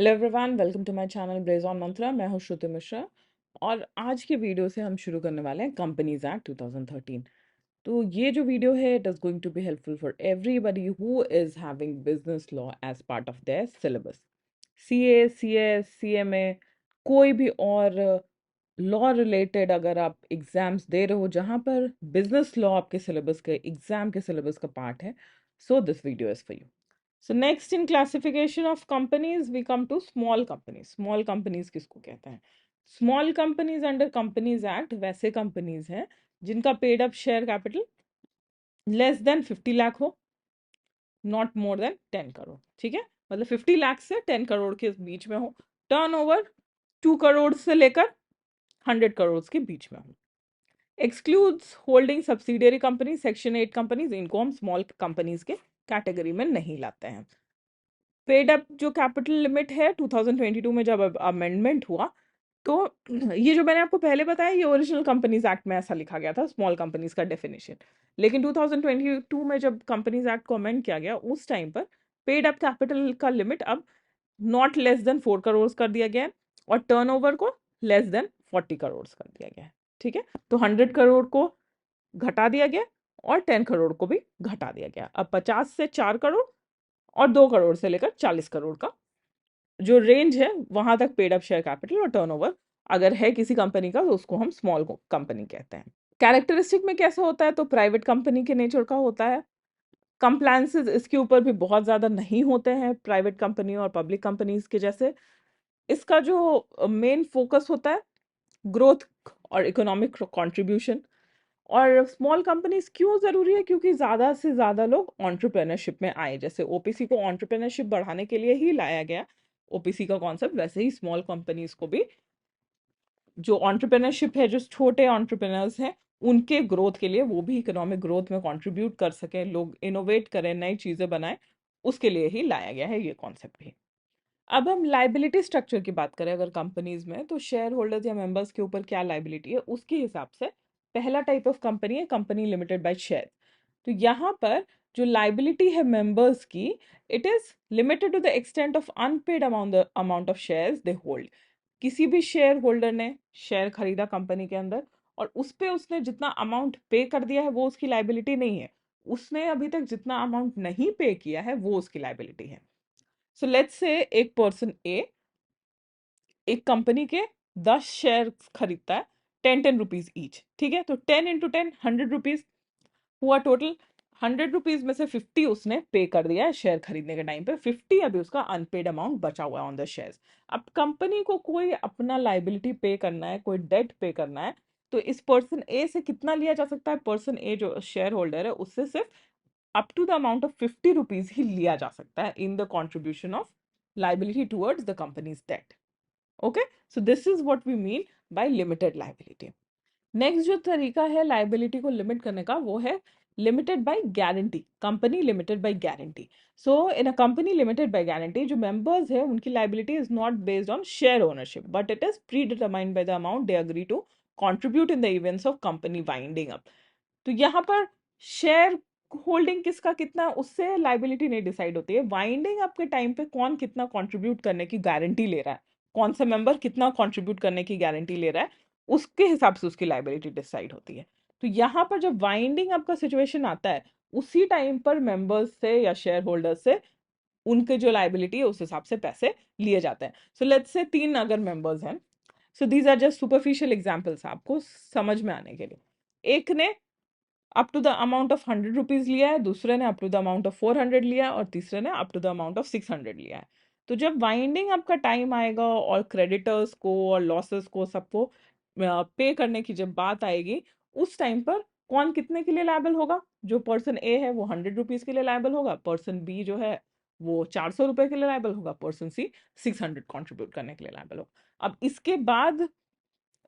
Hello everyone, welcome to my channel ब्रेज on Mantra. मैं हूं श्रुति मिश्रा और आज के वीडियो से हम शुरू करने वाले हैं कंपनीज एक्ट 2013। तो ये जो वीडियो है it is going to be helpful for everybody who is having business law as part of their syllabus. CA, CS, CMA, कोई भी और लॉ रिलेटेड अगर आप एग्जाम्स दे रहे हो जहां पर बिजनेस लॉ आपके सिलेबस के एग्जाम के सिलेबस का पार्ट है, so this video is for you. So next in classification of companies, we come to small companies. Small companies किसको कहते हैं? Small companies under Companies Act वैसे companies हैं जिनका paid up share capital less than 50 lakh हो, not more than 10 crore. ठीक है, मतलब 50 लाख से 10 करोड़ के बीच में हो, टर्न ओवर 2 करोड़ से लेकर 100 करोड़ के बीच में हो। Excludes holding subsidiary company, section 8 companies, इनको हम स्मॉल कंपनीज के कैटेगरी में नहीं लाते हैं। पेड अप जो कैपिटल लिमिट है 2022 में जब अमेंडमेंट हुआ तो ये जो मैंने आपको पहले बताया ये ओरिजिनल कंपनीज एक्ट में ऐसा लिखा गया था स्मॉल कंपनीज का डेफिनेशन, लेकिन 2022 में जब कंपनीज एक्ट को अमेंड किया गया उस टाइम पर पेड अप कैपिटल का लिमिट अब नॉट लेस देन 4 करोड़ कर दिया गया है और टर्नओवर को लेस देन 40 करोड़ कर दिया गया है। ठीक है, तो 100 करोड़ को घटा दिया गया और 10 करोड़ को भी घटा दिया गया। अब 50 से 4 करोड़ और 2 करोड़ से लेकर 40 करोड़ का जो रेंज है वहां तक पेड अप शेयर कैपिटल और टर्नओवर अगर है किसी कंपनी का तो उसको हम स्मॉल कंपनी कहते हैं। कैरेक्टरिस्टिक में कैसा होता है तो प्राइवेट कंपनी के नेचर का होता है। कंप्लायंसेस इसके ऊपर भी बहुत ज्यादा नहीं होते हैं प्राइवेट कंपनी और पब्लिक कंपनीज के जैसे। इसका जो मेन फोकस होता है ग्रोथ और इकोनॉमिक कंट्रीब्यूशन। और स्मॉल कंपनीज क्यों जरूरी है? क्योंकि ज्यादा से ज्यादा लोग एंटरप्रेन्योरशिप में आए। जैसे ओपीसी को एंटरप्रेन्योरशिप बढ़ाने के लिए ही लाया गया ओपीसी का कॉन्सेप्ट, वैसे ही स्मॉल कंपनीज को भी जो एंटरप्रेन्योरशिप है, जो छोटे एंटरप्रेन्योर्स हैं उनके ग्रोथ के लिए, वो भी इकोनॉमिक ग्रोथ में कंट्रीब्यूट कर सकें, लोग इनोवेट करें, नई चीजें बनाएं, उसके लिए ही लाया गया है ये कॉन्सेप्ट भी। अब हम लाइबिलिटी स्ट्रक्चर की बात करें अगर कंपनीज में, तो शेयर होल्डर्स या मेंबर्स के ऊपर क्या लाइबिलिटी है उसके हिसाब से पहला टाइप ऑफ कंपनी है कंपनी लिमिटेड बाय शेयर। तो यहाँ पर जो लाइबिलिटी है मेंबर्स की, it is limited to the extent of unpaid amount of shares they hold. किसी भी शेयर होल्डर ने शेयर खरीदा कंपनी के अंदर और उस पे उसने जितना अमाउंट पे कर दिया है वो उसकी लाइबिलिटी नहीं है, उसने अभी तक जितना अमाउंट नहीं पे किया है वो उसकी लाइबिलिटी है। सो लेट्स से एक पर्सन ए एक कंपनी के 10 शेयर खरीदता है 10 10 रुपीज ईच। ठीक है, तो 10 × 10 100 रुपीज हुआ टोटल। 100 रुपीज में से 50 उसने पे कर दिया है शेयर खरीदने के टाइम पे, 50 अभी उसका अनपेड अमाउंट बचा हुआ है ऑन द शेयर्स। अब कंपनी को कोई अपना लाइबिलिटी पे करना है, कोई डेट पे करना है, तो इस पर्सन ए से कितना लिया जा सकता है? पर्सन ए जो शेयर होल्डर है उससे सिर्फ up to the amount of 50 rupees ही लिया जा सकता है in the contribution of liability towards the company's debt. Okay, so this is what we mean by limited liability. Next जो तरीका है लाइबिलिटी को लिमिट करने का वो है limited by guarantee, company limited by guarantee. So in a company limited by guarantee जो members है उनकी liability is not based on share ownership but it is predetermined by the amount they agree to contribute in the events of company winding up. तो यहाँ पर share holding किसका कितना उससे liability नहीं डिसाइड होती है, वाइंडिंग अप के टाइम पे कौन कितना कंट्रीब्यूट करने की गारंटी ले रहा है, कौन सा मेंबर कितना कंट्रीब्यूट करने की गारंटी ले रहा है, उसके हिसाब से उसकी लाइबिलिटी डिसाइड होती है। तो यहाँ पर जब वाइंडिंग अप का सिचुएशन आता है उसी टाइम पर मेंबर्स से या शेयर होल्डर्स से उनके जो लाइबिलिटी है उस हिसाब से पैसे लिए जाते हैं। सो लेट्स से 3 अगर मेंबर्स हैं, so these are just superficial examples आपको समझ में आने के लिए। एक ने up to the amount of 100 rupees लिया है, दूसरे ने up to the amount of 400 लिया है और तीसरे ने up to the amount of 600 लिया है। तो जब वाइंडिंग अप का टाइम आएगा और क्रेडिटर्स को और लॉसेस को सबको पे करने की जब बात आएगी, उस टाइम पर कौन कितने के लिए लायबल होगा? जो पर्सन ए है वो 100 रुपीज के लिए लायबल होगा, पर्सन बी जो है वो 400 रुपए के लिए लायबल होगा, पर्सन सी 600 कंट्रीब्यूट करने के लिए लायबल होगा। अब इसके बाद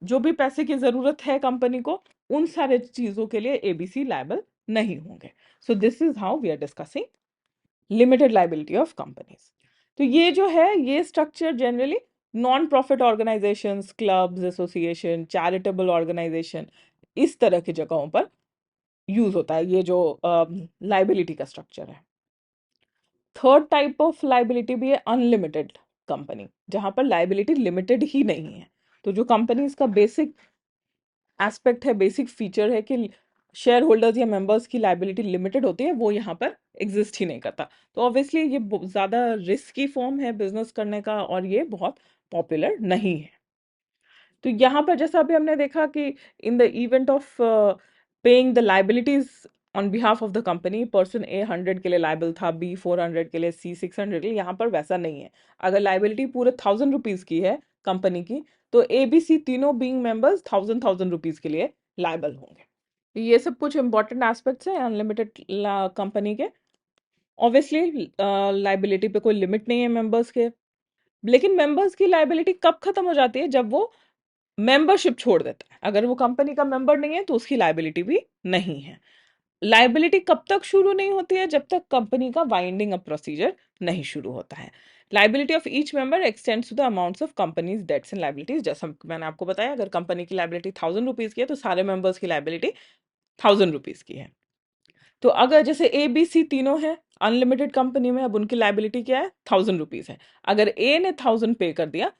जो भी पैसे की जरूरत है कंपनी को उन सारे चीजों के लिए एबीसी लायबल नहीं होंगे। So this is how we are discussing limited liability of companies. तो ये जो है ये structure generally non profit organisations, clubs, association, charitable organisation, इस तरह की जगहों पर यूज होता है ये जो लाइबिलिटी का स्ट्रक्चर है। थर्ड टाइप ऑफ लाइबिलिटी भी है अनलिमिटेड कंपनी, जहां पर लाइबिलिटी लिमिटेड ही नहीं है। तो जो कंपनीज का बेसिक एस्पेक्ट है, बेसिक फीचर है कि शेयर होल्डर्स या मेंबर्स की लाइबिलिटी लिमिटेड होती है, वो यहाँ पर एग्जिस्ट ही नहीं करता। तो ऑब्वियसली ये ज़्यादा रिस्की फॉर्म है बिजनेस करने का, और ये बहुत पॉपुलर नहीं है। तो यहाँ पर जैसा अभी हमने देखा कि in the event of paying the liabilities on behalf of the company, person A 100 के लिए लाइबल था, बी 400 के लिए, सी 600 के लिए। यहाँ पर वैसा नहीं है। अगर लाइबिलिटी पूरे 1000 रुपीज की है कंपनी की, तो ए बी सी तीनों बीइंग मेंबर्स 1000 रुपीज के लिए लाइबल होंगे। तो ये सब कुछ इंपॉर्टेंट एस्पेक्ट्स हैं अनलिमिटेड कंपनी के। ऑब्वियसली लाइबिलिटी पे कोई लिमिट नहीं है मेंबर्स के, लेकिन मेंबर्स की लाइबिलिटी कब खत्म हो जाती है? जब वो मेंबरशिप छोड़ देता है। अगर वो कंपनी का मेंबर नहीं है तो उसकी लाइबिलिटी भी नहीं है। लाइबिलिटी कब तक शुरू नहीं होती है? जब तक कंपनी का वाइंडिंग अप प्रोसीजर नहीं शुरू होता है। Liability of each member extends to the amounts of companies debts and liabilities. जैसा मैंने आपको बताया, अगर कंपनी की लाइबिलिटी 1000 रुपीज की है तो सारे मेंबर्स की लाइबिलिटी 1000 रुपीज की है। तो अगर जैसे ए बी सी तीनों है अनलिमिटेड कंपनी में, अब उनकी लाइबिलिटी क्या है? 1000 रुपीज है। अगर ए ने 1000 पे कर दिया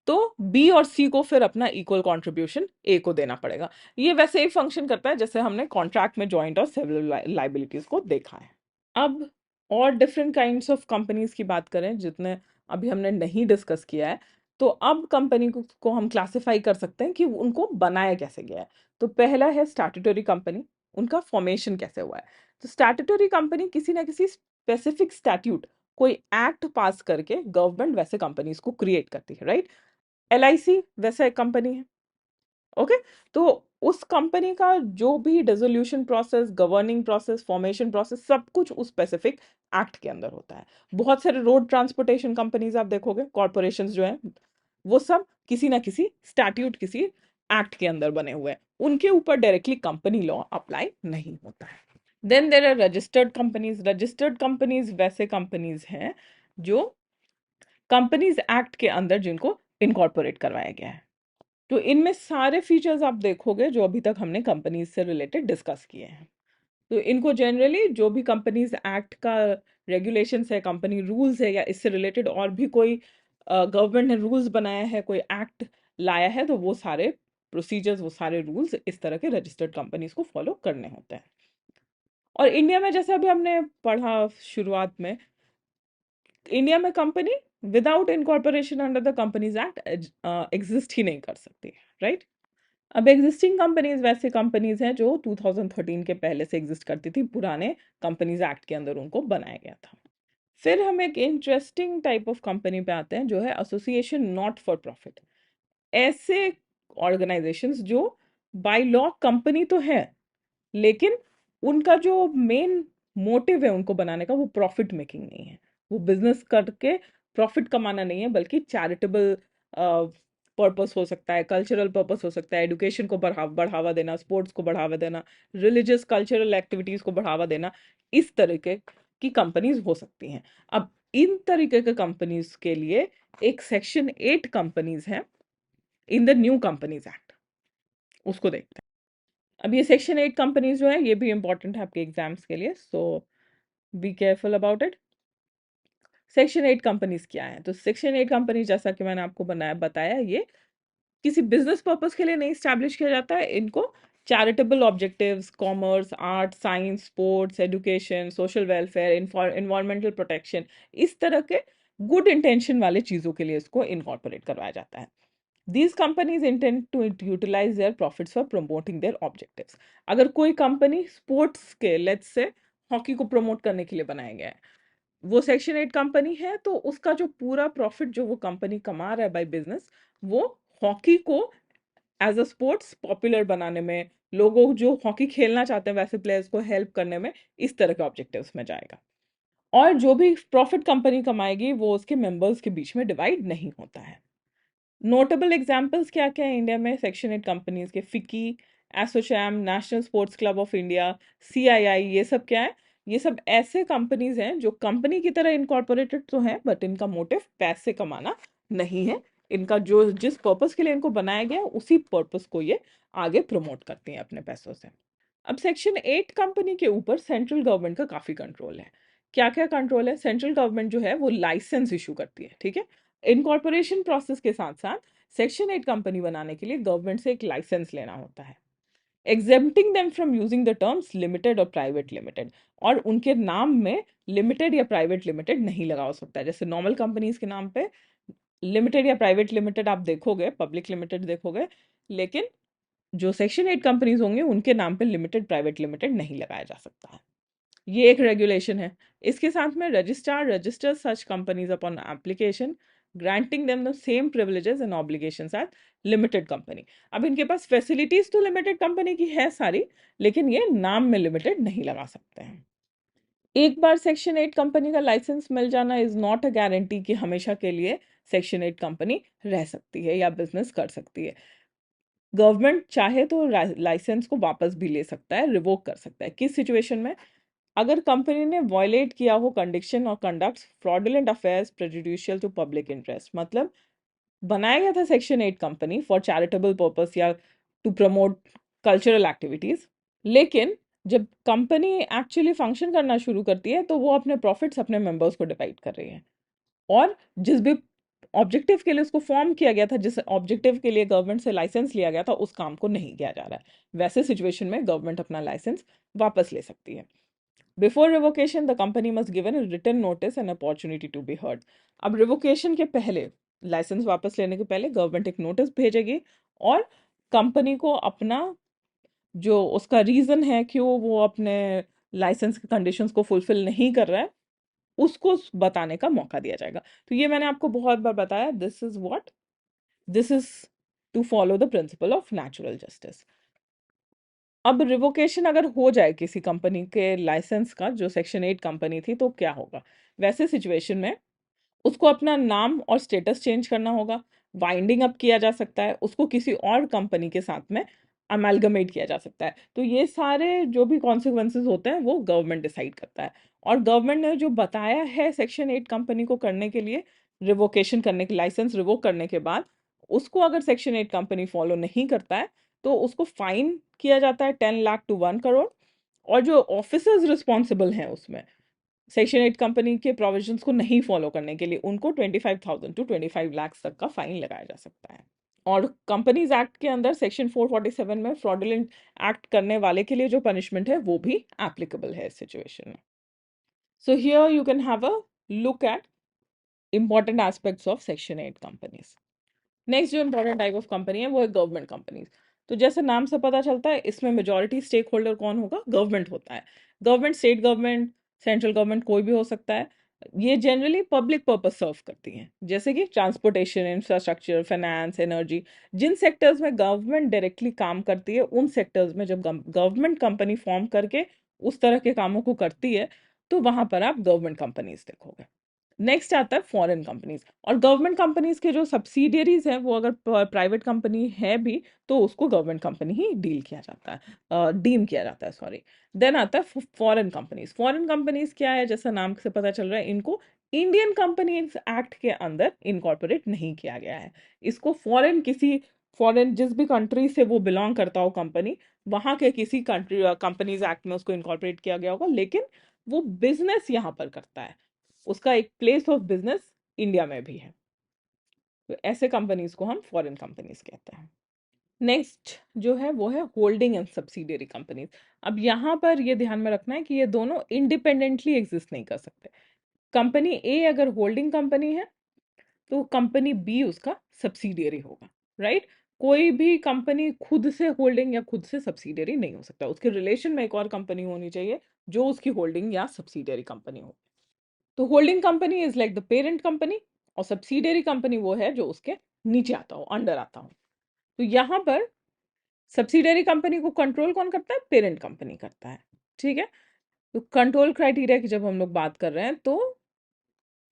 तो बी और सी को फिर अपना इक्वल कंट्रीब्यूशन ए को देना पड़ेगा। ये वैसे ही फंक्शन करता है जैसे हमने कॉन्ट्रैक्ट में जॉइंट और सेवरल लाइबिलिटीज को देखा है। अब और डिफरेंट काइंड्स ऑफ कंपनीज की बात करें जितने अभी हमने नहीं डिस्कस किया है, तो अब कंपनी को हम क्लासिफाई कर सकते हैं कि उनको बनाया कैसे गया है। तो पहला है स्टैट्यूटरी कंपनी। उनका फॉर्मेशन कैसे हुआ है? तो स्टैट्यूटरी कंपनी किसी ना किसी स्पेसिफिक स्टैट्यूट, कोई एक्ट पास करके गवर्नमेंट वैसे कंपनीज को क्रिएट करती है, राइट? एलआईसी वैसा एक कंपनी है। ओके, तो उस कंपनी का जो भी dissolution process, governing process, formation process, सब कुछ उस स्पेसिफिक एक्ट के अंदर होता है। बहुत सारे रोड ट्रांसपोर्टेशन कंपनीज आप देखोगे, कॉर्पोरेशंस जो हैं, वो सब किसी ना किसी स्टैट्यूट, किसी एक्ट के अंदर बने हुए हैं। उनके ऊपर डायरेक्टली कंपनी लॉ अप्लाई नहीं होता है। Then there are registered companies. Registered companies वैसे कंपनीज हैं जो कंपनीज एक्ट के अंदर जिनको इनकॉर्पोरेट करवाया गया है। तो इनमें सारे फीचर्स आप देखोगे जो अभी तक हमने कंपनीज से रिलेटेड डिस्कस किए हैं। तो इनको जनरली जो भी कंपनीज एक्ट का रेगुलेशंस है, कंपनी रूल्स है, या इससे रिलेटेड और भी कोई गवर्नमेंट ने रूल्स बनाया है, कोई एक्ट लाया है, तो वो सारे प्रोसीजर्स, वो सारे रूल्स इस तरह के रजिस्टर्ड कंपनीज को फॉलो करने होते हैं। और इंडिया में जैसे अभी हमने पढ़ा शुरुआत में, इंडिया में company without incorporation under the companies act exist ही नहीं कर सकती, राइट? अब एग्जिस्टिंग कंपनीज वैसे कंपनीज हैं जो 2013 के पहले से एग्जिस्ट करती थी, पुराने कंपनीज एक्ट के अंदर उनको बनाया गया था। फिर हम एक इंटरेस्टिंग टाइप ऑफ कंपनी पे आते हैं जो है एसोसिएशन नॉट फॉर प्रॉफिट। ऐसे ऑर्गेनाइजेशंस जो बाय लॉ कंपनी तो है, लेकिन उनका जो मेन मोटिव है उनको बनाने का, वो प्रॉफिट मेकिंग नहीं है। वो बिजनेस करके प्रॉफिट कमाना नहीं है, बल्कि चैरिटेबल पर्पस हो सकता है, कल्चरल पर्पस हो सकता है, एजुकेशन को बढ़ावा देना, स्पोर्ट्स को बढ़ावा देना, रिलीजियस कल्चरल एक्टिविटीज को बढ़ावा देना। इस तरीके की कंपनीज हो सकती हैं। अब इन तरीके के कंपनीज के लिए एक सेक्शन 8 कंपनीज है in the new companies act, उसको देखते हैं। अब ये सेक्शन 8 कंपनीज जो है, ये भी इंपॉर्टेंट है आपके एग्जाम्स के लिए, so be careful about it. Section 8 companies क्या है? तो सेक्शन 8 कंपनीज, जैसा कि मैंने आपको बताया, ये किसी बिजनेस पर्पस के लिए नहीं स्टैब्लिश किया जाता है। इनको charitable objectives, commerce, art, science, sports, education, social welfare, environmental protection, इस तरह के गुड इंटेंशन वाले चीज़ों के लिए इसको इनकॉर्पोरेट करवाया जाता है। These companies intend to utilize their profits for promoting their objectives. अगर कोई कंपनी स्पोर्ट्स के, लेट्स से हॉकी को प्रमोट करने के लिए बनाया गया है, वो सेक्शन 8 कंपनी है, तो उसका जो पूरा प्रॉफिट जो वो कंपनी कमा रहा है बाय बिजनेस, वो हॉकी को एज अ स्पोर्ट्स पॉपुलर बनाने में, लोगों जो हॉकी खेलना चाहते हैं वैसे प्लेयर्स को हेल्प करने में, इस तरह के ऑब्जेक्टिव्स में जाएगा। और जो भी प्रॉफिट कंपनी कमाएगी वो उसके मेंबर्स के बीच में डिवाइड नहीं होता है। नोटेबल एग्जाम्पल्स क्या क्या है इंडिया में सेक्शन 8 कंपनीज के? फिकी, ASSOCHAM, national sports club of India, CII, ये सब क्या है? ये सब ऐसे कंपनीज हैं जो कंपनी की तरह इनकॉर्पोरेटेड तो हैं, बट इनका मोटिव पैसे कमाना नहीं है। इनका जो जिस पर्पस के लिए इनको बनाया गया है, उसी पर्पस को ये आगे प्रमोट करती हैं अपने पैसों से। अब सेक्शन 8 कंपनी के ऊपर सेंट्रल गवर्नमेंट का काफी कंट्रोल है। क्या क्या कंट्रोल है? सेंट्रल गवर्नमेंट जो है वो लाइसेंस इशू करती है, ठीक है? इनकॉर्पोरेशन प्रोसेस के साथ साथ सेक्शन 8 कंपनी बनाने के लिए गवर्नमेंट से एक लाइसेंस लेना होता है, exempting them from using the terms limited और प्राइवेट लिमिटेड, और उनके नाम में लिमिटेड या प्राइवेट लिमिटेड नहीं लगा हो सकता है। जैसे नॉर्मल कंपनीज के नाम पे लिमिटेड या प्राइवेट लिमिटेड आप देखोगे, पब्लिक लिमिटेड देखोगे, लेकिन जो सेक्शन 8 कंपनीज होंगे उनके नाम पे लिमिटेड प्राइवेट लिमिटेड नहीं लगाया जा सकता है। ये एक रेगुलेशन है। इसके साथ में registrar registers such companies upon application granting them the same privileges and obligations as limited company. अब इनके पास फैसिलिटीज तो लिमिटेड कंपनी की है सारी, लेकिन ये नाम में लिमिटेड नहीं लगा सकते हैं। एक बार सेक्शन 8 कंपनी का लाइसेंस मिल जाना इज नॉट अ गारंटी कि हमेशा के लिए सेक्शन 8 कंपनी रह सकती है या बिजनेस कर सकती है। गवर्नमेंट चाहे तो लाइसेंस को वापस भी ले सकता है, रिवोक कर सकता है। किस सिचुएशन में? अगर कंपनी ने वॉयलेट किया हो कंडीशन और conduct fraudulent affairs prejudicial to public interest. मतलब बनाया गया था section 8 company for charitable purpose या टू प्रमोट कल्चरल एक्टिविटीज, लेकिन जब कंपनी एक्चुअली फंक्शन करना शुरू करती है तो वो अपने प्रॉफिट्स अपने मेंबर्स को डिवाइड कर रही है, और जिस भी ऑब्जेक्टिव के लिए उसको फॉर्म किया गया था, जिस ऑब्जेक्टिव के लिए गवर्नमेंट से लाइसेंस लिया गया था, उस काम को नहीं किया जा रहा है। वैसे सिचुएशन में गवर्नमेंट अपना लाइसेंस वापस ले सकती है। Before revocation the company must given a written notice and opportunity to be heard। अब रिवोकेशन के पहले, लाइसेंस वापस लेने के पहले गवर्नमेंट एक नोटिस भेजेगी, और कंपनी को अपना जो उसका रीजन है क्यों वो अपने लाइसेंस के कंडीशंस को फुलफिल नहीं कर रहा है, उसको बताने का मौका दिया जाएगा। तो ये मैंने आपको बहुत बार बताया, this is to follow the principle of natural justice. अब रिवोकेशन अगर हो जाए किसी कंपनी के लाइसेंस का, जो सेक्शन 8 कंपनी थी, तो क्या होगा? वैसे सिचुएशन में उसको अपना नाम और स्टेटस चेंज करना होगा, वाइंडिंग अप किया जा सकता है, उसको किसी और कंपनी के साथ में अमेलगमेट किया जा सकता है। तो ये सारे जो भी कॉन्सिक्वेंसेस होते हैं वो गवर्नमेंट डिसाइड करता है, और गवर्नमेंट ने जो बताया है सेक्शन 8 कंपनी को करने के लिए, रिवोकेशन करने के, लाइसेंस रिवोक करने के बाद, उसको अगर सेक्शन 8 कंपनी फॉलो नहीं करता है तो उसको फाइन किया जाता है 10 लाख to 1 करोड़, और जो ऑफिसर्स रिस्पॉन्सिबल हैं उसमें सेक्शन 8 कंपनी के प्रोविजंस को नहीं फॉलो करने के लिए, उनको 25,000 to 25 लाख तक का फाइन लगाया जा सकता है। और कंपनीज एक्ट के अंदर सेक्शन 447 में फ्रॉडुलेंट एक्ट करने वाले के लिए जो पनिशमेंट है वो भी एप्लीकेबल है इस सिचुएशन में। So here you can have a look at important aspects of section 8 companies. Next जो इंपॉर्टेंट टाइप ऑफ कंपनी है वो है गवर्नमेंट कंपनीज। तो जैसे नाम से पता चलता है, इसमें मेजॉरिटी स्टेक होल्डर कौन होगा? गवर्नमेंट होता है। Government, state government, central government, कोई भी हो सकता है। ये जनरली पब्लिक पर्पस सर्व करती हैं, जैसे कि ट्रांसपोर्टेशन, इंफ्रास्ट्रक्चर, फाइनेंस, एनर्जी। जिन सेक्टर्स में गवर्नमेंट डायरेक्टली काम करती है, उन सेक्टर्स में जब गवर्नमेंट कंपनी फॉर्म करके उस तरह के कामों को करती है, तो वहां पर आप गवर्नमेंट कंपनीज देखोगे। नेक्स्ट आता है फॉरेन कंपनीज। और गवर्नमेंट कंपनीज के जो सब्सिडियरीज हैं, वो अगर प्राइवेट कंपनी है भी तो उसको गवर्नमेंट कंपनी ही डीम किया जाता है, सॉरी। देन आता है फॉरेन कंपनीज। फॉरेन कंपनीज क्या है? जैसा नाम से पता चल रहा है, इनको इंडियन कंपनीज एक्ट के अंदर इनकॉर्पोरेट नहीं किया गया है। इसको फॉरेन जिस भी कंट्री से वो बिलोंग करता हो कंपनी, वहां के किसी कंट्री कंपनीज एक्ट में उसको इनकॉर्पोरेट किया गया होगा, लेकिन वो बिजनेस यहाँ पर करता है, उसका एक प्लेस ऑफ बिजनेस इंडिया में भी है। तो ऐसे कंपनीज को हम फॉरेन कंपनीज कहते हैं। नेक्स्ट जो है वो है होल्डिंग एंड सब्सिडियरी कंपनीज। अब यहाँ पर ये ध्यान में रखना है कि ये दोनों इंडिपेंडेंटली एग्जिस्ट नहीं कर सकते। कंपनी ए अगर होल्डिंग कंपनी है तो कंपनी बी उसका सब्सिडियरी होगा, राइट? कोई भी कंपनी खुद से होल्डिंग या खुद से सब्सिडियरी नहीं हो सकता, उसके रिलेशन में एक और कंपनी होनी चाहिए जो उसकी होल्डिंग या सब्सिडियरी कंपनी हो। तो holding company is like the parent company, और सब्सिडियरी कंपनी वो है जो उसके नीचे आता हो, अंडर आता हो। तो यहाँ पर सब्सिडियरी कंपनी को कंट्रोल कौन करता है? पेरेंट कंपनी करता है, ठीक है? तो कंट्रोल क्राइटेरिया की जब हम लोग बात कर रहे हैं, तो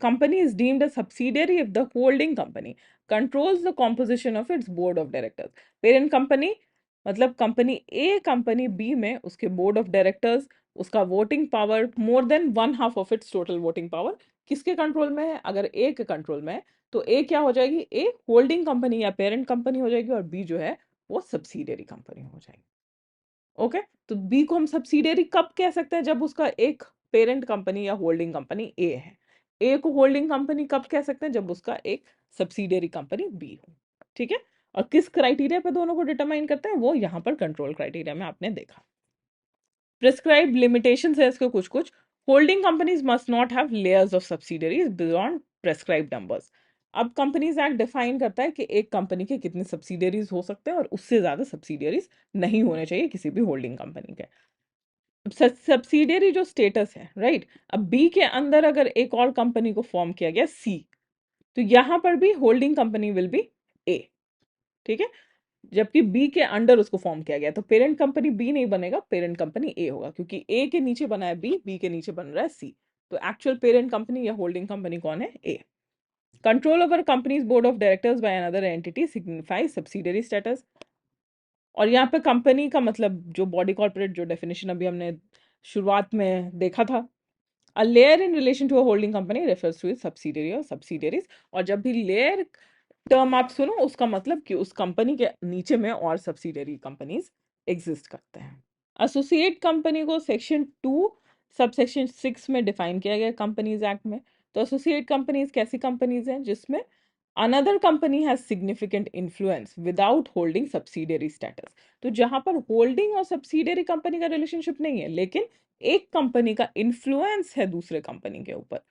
company is deemed a subsidiary if the holding company controls the composition of its board of directors। parent company मतलब कंपनी ए कंपनी बी में उसके बोर्ड ऑफ डायरेक्टर्स, उसका voting power more than 1/2 of its total voting power किसके control में है? अगर ए के control में है तो ए क्या हो जाएगी? ए होल्डिंग कंपनी या पेरेंट कंपनी हो जाएगी, और बी जो है वो सब्सिडियरी कंपनी हो जाएगी। ओके, तो बी को हम सब्सिडियरी कब कह सकते हैं? जब उसका एक पेरेंट कंपनी या होल्डिंग कंपनी ए है। ए को होल्डिंग कंपनी कब कह सकते हैं? जब उसका एक सब्सिडियरी कंपनी बी हो, ठीक है। और किस क्राइटेरिया पे दोनों को डिटरमाइन करते हैं, वो यहाँ पर कंट्रोल क्राइटेरिया में आपने देखा। प्रिस्क्राइब्ड लिमिटेशंस है इसके कुछ कुछ। Holding companies must not have layers of subsidiaries beyond prescribed numbers. अब कंपनीज एक्ट डिफाइन करता है कि एक कंपनी के कितने सब्सिडरीज हो सकते हैं और उससे ज्यादा सब्सिडरीज नहीं होने चाहिए किसी भी होल्डिंग कंपनी के। सब्सिडियरी जो स्टेटस है, राइट, अब बी के अंदर अगर एक और कंपनी को फॉर्म किया गया सी, तो यहां पर भी होल्डिंग कंपनी विल बी ए, ठीक है। जबकि बी के अंडर उसको फॉर्म किया गया, तो पेरेंट कंपनी बी नहीं बनेगा, पेरेंट कंपनी ए होगा, क्योंकि ए के नीचे बना है बी, बी के नीचे बन रहा है सी। तो एक्चुअल पेरेंट कंपनी या होल्डिंग कंपनी कौन है? A. Control over company's board of directors by another entity signifies subsidiary status. और यहाँ पे कंपनी का मतलब जो बॉडी कॉर्पोरेट जो डेफिनेशन अभी हमने शुरुआत में देखा था, a layer in relation to a holding company refers to subsidiary और सब्सिडियरीज। और जब भी लेयर टर्म आप सुनो, उसका मतलब कि उस कंपनी के नीचे में और सब्सिडियरी कंपनीज एग्जिस्ट करते हैं। एसोसिएट कंपनी को सेक्शन 2 सबसेक्शन 6 में डिफाइन किया गया कंपनीज एक्ट में। तो एसोसिएट कंपनीज कैसी कंपनीज हैं? जिसमें another company has significant influence without holding subsidiary status. तो जहां पर होल्डिंग और सब्सिडियरी कंपनी का रिलेशनशिप नहीं है, लेकिन एक कंपनी का इन्फ्लुएंस है दूसरे कंपनी के ऊपर,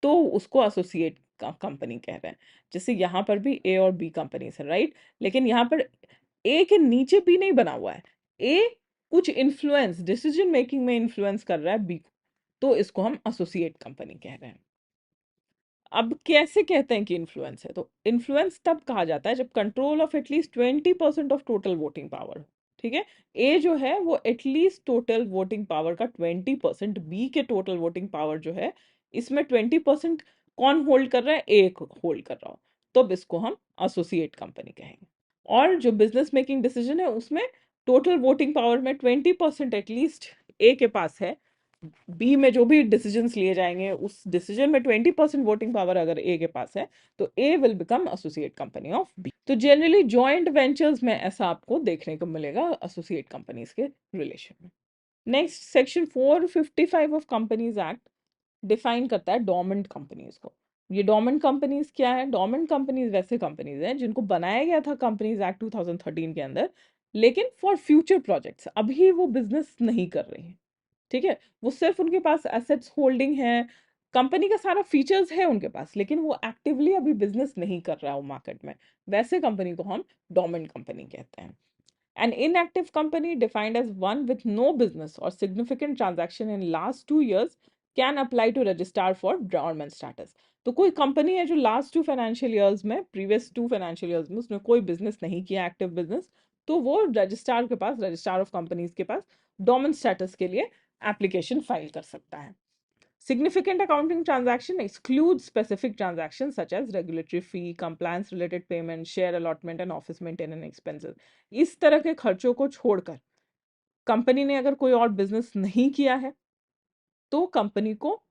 तो उसको एसोसिएट कंपनी कह रहे हैं। जैसे यहाँ पर भी ए और बी कंपनीज है, राइट, लेकिन यहाँ पर ए के नीचे बी नहीं बना हुआ है। ए कुछ इन्फ्लुएंस, डिसीजन मेकिंग में इन्फ्लुएंस कर रहा है बी को, तो इसको हम एसोसिएट कंपनी कह रहे हैं। अब कैसे कहते हैं कि इन्फ्लुएंस है? तो इन्फ्लुएंस तब कहा जाता है जब control of at least 20% of total voting power, ठीक है। ए जो है वो एटलीस्ट टोटल वोटिंग पावर का 20%, बी के टोटल वोटिंग पावर जो है इसमें 20% कौन होल्ड कर रहा है? ए होल्ड कर रहा हो, तो अब इसको हम एसोसिएट कंपनी कहेंगे। और जो बिजनेस मेकिंग डिसीजन है उसमें टोटल वोटिंग पावर में 20% एटलीस्ट ए के पास है, बी में जो भी डिसीजंस लिए जाएंगे उस डिसीजन में 20% वोटिंग पावर अगर ए के पास है, तो A will become associate company of B. तो जनरली जॉइंट वेंचर्स में ऐसा आपको देखने को मिलेगा एसोसिएट कंपनीज के रिलेशन में। Next section 455 of companies act define करता है डोमेंट कंपनीज को। ये डोमेंट कंपनीज क्या है? डोमेंट कंपनीज वैसे कंपनीज हैं जिनको बनाया गया था कंपनीज एक्ट 2013 के अंदर, लेकिन फॉर फ्यूचर प्रोजेक्ट्स, अभी वो बिजनेस नहीं कर रही हैं, ठीक है। वो सिर्फ उनके पास एसेट्स होल्डिंग है, कंपनी का सारा फीचर्स है उनके पास, लेकिन वो एक्टिवली अभी बिजनेस नहीं कर रहा हो मार्केट में, वैसे कंपनी को हम डोमेंट कंपनी कहते हैं। An inactive company defined as one with no business or significant transaction in last 2 years can apply to registrar for dormant status. तो कोई कंपनी है जो लास्ट 2 फाइनेंशियल ईयर्स में, प्रीवियस 2 फाइनेंशियल ईयर्स में उसने कोई बिजनेस नहीं किया, एक्टिव बिजनेस, तो वो रजिस्ट्रार के पास, रजिस्ट्रार ऑफ कंपनीज के पास डोमेंट स्टेटस के लिए एप्लीकेशन फाइल कर सकता है। Significant accounting transaction excludes specific transactions such as regulatory fee, compliance related payment, share allotment and office maintenance expenses. इस तरह के खर्चों को छोड़कर कंपनी ने अगर कोई और बिजनेस नहीं किया है, तो कंपनी को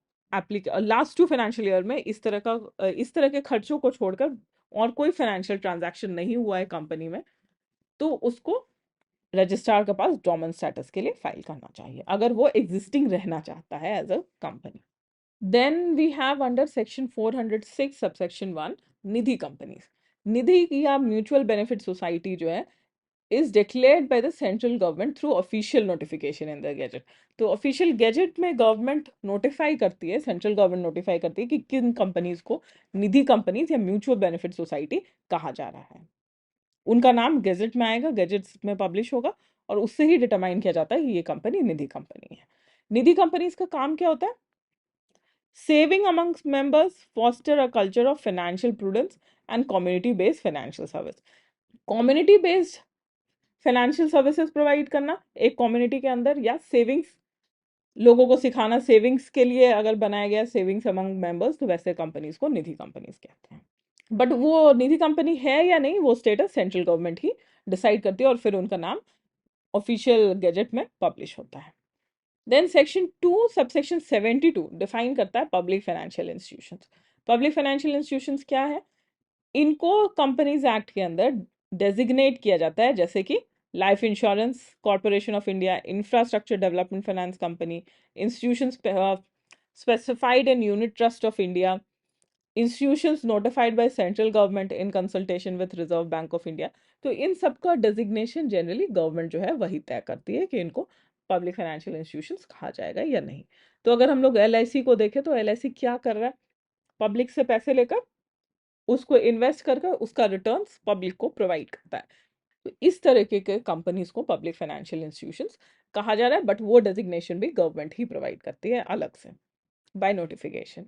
लास्ट 2 फाइनेंशियल ईयर में इस तरह के खर्चों को छोड़कर और कोई फाइनेंशियल ट्रांजैक्शन नहीं हुआ है कंपनी में, तो उसको रजिस्ट्रार के पास डोमेन स्टेटस के लिए फाइल करना चाहिए अगर वो एग्जिस्टिंग रहना चाहता है as a company. Then we have under section 406 subsection 1 Nidhi companies. Nidhi या म्यूचुअल बेनिफिट सोसाइटी जो है is declared by the central government through official notification in the gazette। तो ऑफिशियल गैजेट में गवर्नमेंट नोटिफाई करती है, सेंट्रल गवर्नमेंट नोटिफाई करती है कि किन कंपनीज को निधि कंपनीज या म्यूचुअल बेनिफिट सोसाइटी कहा जा रहा है। उनका नाम गैजेट में आएगा, गैजेट में पब्लिश होगा, और उससे ही डिटरमाइन किया जाता है कि ये कंपनी निधि कंपनी है। निधि कंपनीज का काम क्या होता है? Saving amongst members, foster a culture of financial prudence and community-based financial service। Community-based financial services provide करना एक कम्युनिटी के अंदर, या सेविंग्स लोगों को सिखाना, सेविंग्स के लिए अगर बनाया गया सेविंग्स अमंग मेंबर्स, तो वैसे कंपनीज को निधि कंपनीज कहते हैं। बट वो निधि कंपनी है या नहीं, वो स्टेटस सेंट्रल गवर्नमेंट ही डिसाइड करती है, और फिर उनका नाम ऑफिशियल गैजेट में पब्लिश होता है। देन सेक्शन 2 सबसेक्शन 72 डिफाइन करता है public financial institutions. Public financial institutions क्या है? इनको कंपनीज एक्ट के अंदर डेजिग्नेट किया जाता है, जैसे कि life insurance corporation of India, infrastructure development finance company, institutions specified in unit trust of India, institutions notified by central government in consultation with reserve bank of India. तो इन सब का डेजिग्नेशन जनरली गवर्नमेंट जो है वही तय करती है कि इनको पब्लिक फाइनेंशियल इंस्टीट्यूशंस कहा जाएगा या नहीं। तो अगर हम लोग LIC को देखें तो LIC क्या कर रहा है, पब्लिक से पैसे लेकर उसको इन्वेस्ट कर कर उसका रिटर्न्स पब्लिक को प्रोवाइड करता है। तो इस तरीके के कंपनीज को पब्लिक फाइनेंशियल इंस्टीट्यूशंस कहा जा रहा है, बट वो डेजिग्नेशन भी गवर्नमेंट ही प्रोवाइड करती है अलग से बाय नोटिफिकेशन।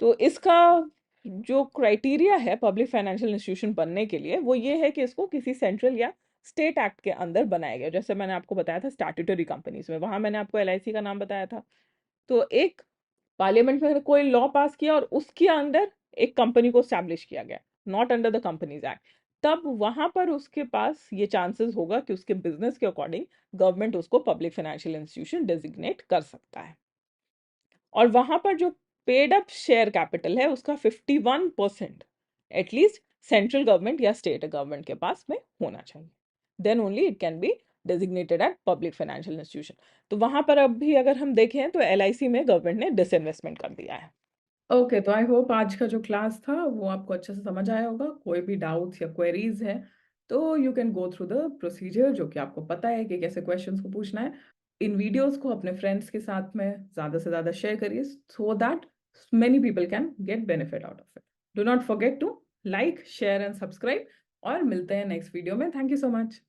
तो इसका जो क्राइटेरिया है पब्लिक फाइनेंशियल इंस्टीट्यूशन बनने के लिए वो ये है कि इसको किसी सेंट्रल या स्टेट एक्ट के अंदर बनाया गया। जैसे मैंने आपको बताया था स्टैट्यूटरी कंपनीज में, वहां मैंने आपको LIC का नाम बताया था। तो एक पार्लियामेंट में कोई लॉ पास किया और उसके अंदर एक कंपनी को स्टैब्लिश किया गया, not under the companies act, तब वहां पर उसके पास ये चांसेस होगा कि उसके बिजनेस के अकॉर्डिंग गवर्नमेंट उसको पब्लिक फाइनेंशियल इंस्टीट्यूशन डेजिग्नेट कर सकता है। और वहां पर जो पेड अप शेयर कैपिटल है उसका 51% एटलीस्ट सेंट्रल गवर्नमेंट या स्टेट गवर्नमेंट के पास में होना चाहिए, then only it can be designated at public financial institution. तो वहां पर अभी अगर हम देखें तो LIC में गवर्नमेंट ने डिसइन्वेस्टमेंट कर दिया है। ओके, तो आई होप आज का जो क्लास था वो आपको अच्छे से समझ आया होगा। कोई भी डाउट्स या क्वेरीज है तो you can go through the procedure, जो कि आपको पता है कि कैसे क्वेश्चंस को पूछना है। इन वीडियोस को अपने फ्रेंड्स के साथ में ज़्यादा से ज़्यादा शेयर करिए so that many people can get benefit out of it. Do not forget to like, share and subscribe, और मिलते हैं नेक्स्ट वीडियो में। Thank you so much.